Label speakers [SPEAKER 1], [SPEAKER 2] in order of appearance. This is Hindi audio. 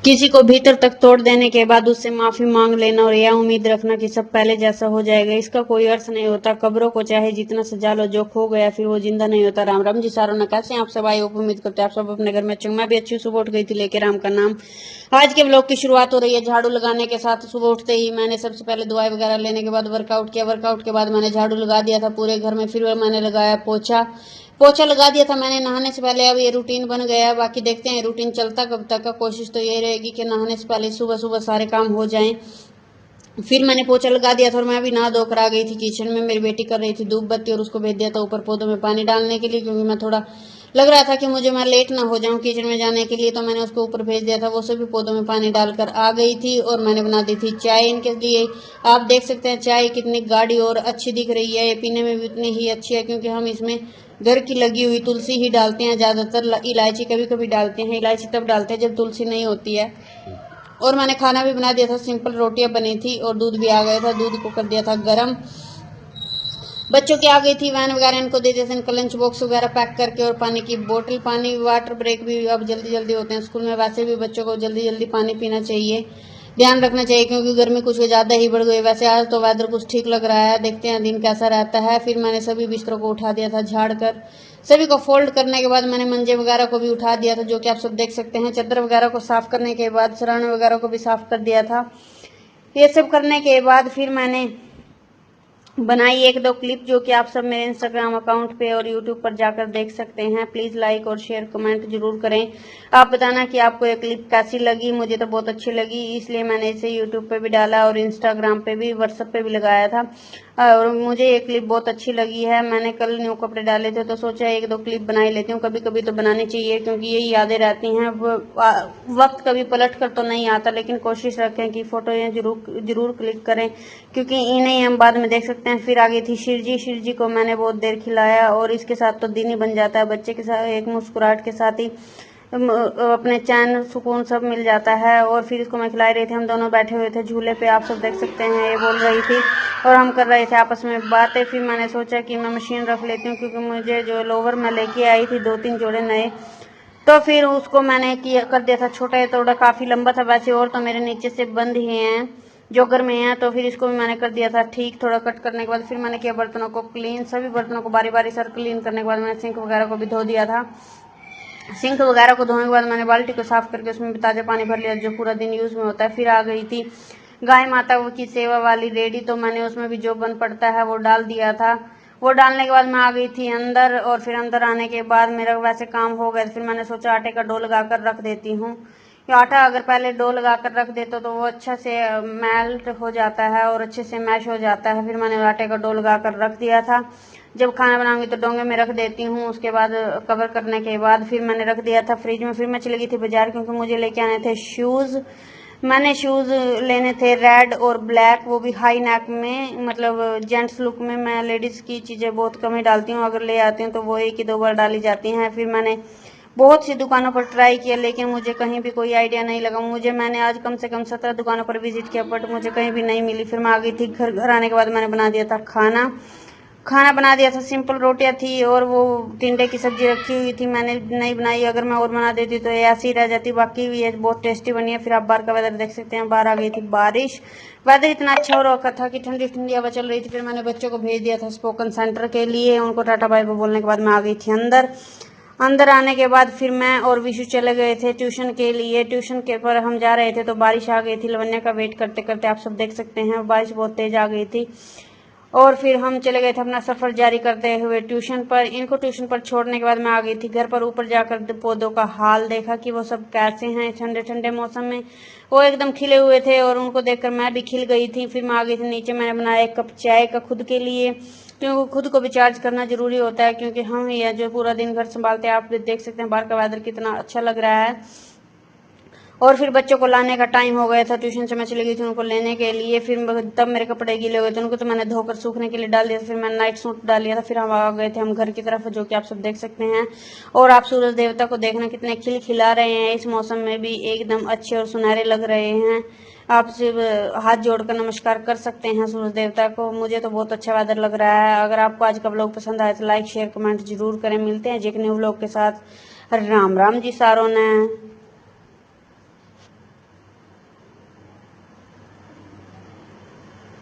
[SPEAKER 1] किसी को भीतर तक तोड़ देने के बाद उससे माफी मांग लेना और यह उम्मीद रखना कि सब पहले जैसा हो जाएगा, इसका कोई अर्थ नहीं होता। कब्रों को चाहे जितना सजा लो, जो खो गया फिर वो जिंदा नहीं होता। राम राम जी सारों ने, कैसे हैं आप सब? आई होप उम्मीद करते हैं आप सब अपने घर में अच्छे। मैं भी अच्छी सुबह उठ गई थी लेके राम का नाम। आज के ब्लॉग की शुरुआत हो रही है झाड़ू लगाने के साथ। सुबह उठते ही मैंने सबसे पहले दवाई वगैरह लेने के बाद वर्कआउट किया। वर्कआउट के बाद मैंने झाड़ू लगा दिया था पूरे घर में। फिर मैंने लगाया पोछा। पोछा लगा दिया था मैंने नहाने से पहले। अब ये रूटीन बन गया है, बाकी देखते हैं रूटीन चलता कब तक का। कोशिश तो ये रहेगी कि नहाने से पहले सुबह सुबह सारे काम हो जाएं। फिर मैंने पोछा लगा दिया था और मैं भी नहा धोकर आ गई थी किचन में। मेरी बेटी कर रही थी धूप बत्ती और उसको भेज दिया था ऊपर पौधों में पानी डालने के लिए, क्योंकि मैं थोड़ा लग रहा था कि मैं लेट ना हो जाऊं किचन में जाने के लिए, तो मैंने उसको ऊपर भेज दिया था। वो सभी पौधों में पानी डालकर आ गई थी और मैंने बना दी थी चाय इनके लिए। आप देख सकते हैं चाय कितनी गाढ़ी और अच्छी दिख रही है। ये पीने में भी उतनी ही अच्छी है, क्योंकि हम इसमें घर की लगी हुई तुलसी ही डालते हैं ज्यादातर। इलायची कभी कभी डालते हैं, इलायची तब डालते हैं जब तुलसी नहीं होती है। और मैंने खाना भी बना दिया था, सिंपल रोटियां बनी थी और दूध भी आ गया था। दूध को कर दिया था गरम। बच्चों की आ गई थी वैन वगैरह, इनको दे देते थे इनका लंच बॉक्स वगैरह पैक करके, और पानी की बोतल, पानी वाटर ब्रेक भी अब जल्दी जल्दी होते हैं स्कूल में। वैसे भी बच्चों को जल्दी जल्दी पानी पीना चाहिए, ध्यान रखना चाहिए, क्योंकि गर्मी कुछ ज़्यादा ही बढ़ गई। वैसे आज तो वेदर कुछ ठीक लग रहा है, देखते हैं दिन कैसा रहता है। फिर मैंने सभी बिस्तरों को उठा दिया था झाड़ कर। सभी को फोल्ड करने के बाद मैंने मंजे वगैरह को भी उठा दिया था, जो कि आप सब देख सकते हैं। चादर वगैरह को साफ करने के बाद सराहने वगैरह को भी साफ कर दिया था। ये सब करने के बाद फिर मैंने बनाई एक दो क्लिप, जो कि आप सब मेरे इंस्टाग्राम अकाउंट पे और यूट्यूब पर जाकर देख सकते हैं। प्लीज़ लाइक और शेयर कमेंट जरूर करें। आप बताना कि आपको ये क्लिप कैसी लगी। मुझे तो बहुत अच्छी लगी, इसलिए मैंने इसे यूट्यूब पे भी डाला और इंस्टाग्राम पे भी, व्हाट्सएप पे भी लगाया था। और मुझे ये क्लिप बहुत अच्छी लगी है। मैंने कल न्यू कपड़े डाले थे तो सोचा एक दो क्लिप बना ही लेती हूँ। कभी कभी तो बनानी चाहिए, क्योंकि ये यादें रहती हैं। वक्त कभी पलट कर तो नहीं आता, लेकिन कोशिश रखें कि फोटो ये जरूर जरूर क्लिक करें, क्योंकि इन्हें हम बाद में देख सकते हैं। फिर आ गई थी शिरजी। शिरजी को मैंने बहुत देर खिलाया और इसके साथ तो दिन ही बन जाता है। बच्चे के साथ एक मुस्कुराहट के साथ ही अपने चैन सुकून सब मिल जाता है। और फिर इसको मैं खिला रही थी, हम दोनों बैठे हुए थे झूले पे, आप सब देख सकते हैं। ये बोल रही थी और हम कर रहे थे आपस में बातें। फिर मैंने सोचा कि मैं मशीन रख लेती हूँ, क्योंकि मुझे जो लोवर मैं लेके आई थी 2-3 जोड़े नए, तो फिर उसको मैंने किया कर दिया था छोटा। ये थोड़ा काफ़ी लंबा था वैसे, और तो मेरे नीचे से बंद ही हैं, जोगर में हैं, तो फिर इसको भी मैंने कर दिया था ठीक। थोड़ा कट करने के बाद फिर मैंने किया बर्तनों को क्लीन। सभी बर्तनों को बारी बारी सर क्लीन करने के बाद मैंने सिंक वगैरह को भी धो दिया था। सिंक वगैरह को धोने के बाद मैंने बाल्टी को साफ करके उसमें भी ताज़ा पानी भर लिया, जो पूरा दिन यूज़ में होता है। फिर आ गई थी गाय माता की सेवा वाली रेडी, तो मैंने उसमें भी जो बन पड़ता है वो डाल दिया था। वो डालने के बाद मैं आ गई थी अंदर, और फिर अंदर आने के बाद मेरा वैसे काम हो गया। फिर मैंने सोचा आटे का डो लगा कर रख देती हूँ। ये आटा अगर पहले डो लगा कर रख देते तो वो अच्छा से मेल्ट हो जाता है और अच्छे से मैश हो जाता है। फिर मैंने आटे का डो लगा कर रख दिया था। जब खाना बनाऊंगी तो डोंगे में रख देती हूँ। उसके बाद कवर करने के बाद फिर मैंने रख दिया था फ्रिज में। फिर मैं चली गई थी बाजार, क्योंकि मुझे लेके आने थे शूज़। मैंने शूज़ लेने थे रेड और ब्लैक, वो भी हाई नेक में, मतलब जेंट्स लुक में। मैं लेडीज़ की चीज़ें बहुत कम ही डालती हूँ, अगर ले आती हूँ तो वो 1 ही 2 बार डाली जाती हैं। फिर मैंने बहुत सी दुकानों पर ट्राई किया, लेकिन मुझे कहीं भी कोई आइडिया नहीं लगा। मैंने आज कम से कम 17 दुकानों पर विजिट किया, बट मुझे कहीं भी नहीं मिली। फिर मैं आ गई थी घर। घर आने के बाद मैंने बना दिया था खाना। खाना बना दिया था, सिंपल रोटियां थी और वो टिंडे की सब्जी रखी हुई थी, मैंने नहीं बनाई। अगर मैं और बना देती तो ये ऐसी रह जाती। बाकी ये बहुत टेस्टी बनी है। फिर आप बाहर का वेदर देख सकते हैं, बाहर आ गई थी बारिश। वेदर इतना अच्छा हो रखा था कि ठंडी ठंडी हवा चल रही थी। फिर मैंने बच्चों को भेज दिया था स्पोकन सेंटर के लिए। उनको टाटा बाय बाय बोलने के बाद मैं आ गई थी अंदर। अंदर आने के बाद फिर मैं और विशु चले गए थे ट्यूशन के लिए। ट्यूशन के पर हम जा रहे थे तो बारिश आ गई थी। लवन्या का वेट करते करते आप सब देख सकते हैं, बारिश बहुत तेज आ गई थी। और फिर हम चले गए थे अपना सफ़र जारी करते हुए ट्यूशन पर। इनको ट्यूशन पर छोड़ने के बाद मैं आ गई थी घर पर। ऊपर जाकर पौधों का हाल देखा कि वो सब कैसे हैं ठंडे ठंडे मौसम में। वो एकदम खिले हुए थे और उनको देखकर मैं भी खिल गई थी। फिर मैं आ गई थी नीचे। मैंने बनाया 1 कप चाय का खुद के लिए, क्योंकि खुद को भी चार्ज करना जरूरी होता है, क्योंकि हम यह जो पूरा दिन घर संभालते हैं। आप देख सकते हैं बाहर का वेदर कितना अच्छा लग रहा है। और फिर बच्चों को लाने का टाइम हो गया था, ट्यूशन से मैं चली गई थी उनको लेने के लिए। फिर तब मेरे कपड़े गीले हो गए थे, उनको तो मैंने धोकर सूखने के लिए डाल दिया था। फिर मैंने नाइट सूट डाल लिया था। फिर हम आ गए थे हम घर की तरफ, जो कि आप सब देख सकते हैं। और आप सूरज देवता को देखना कितने खिला रहे हैं इस मौसम में भी, एकदम अच्छे और सुनहरे लग रहे हैं। आप सिर्फ हाथ जोड़कर नमस्कार कर सकते हैं सूरज देवता को। मुझे तो बहुत अच्छा वेदर लग रहा है। अगर आपको आज का व्लॉग पसंद आए तो लाइक शेयर कमेंट जरूर करें। मिलते हैं एक न्यू व्लॉग के साथ। राम राम जी सारों ने।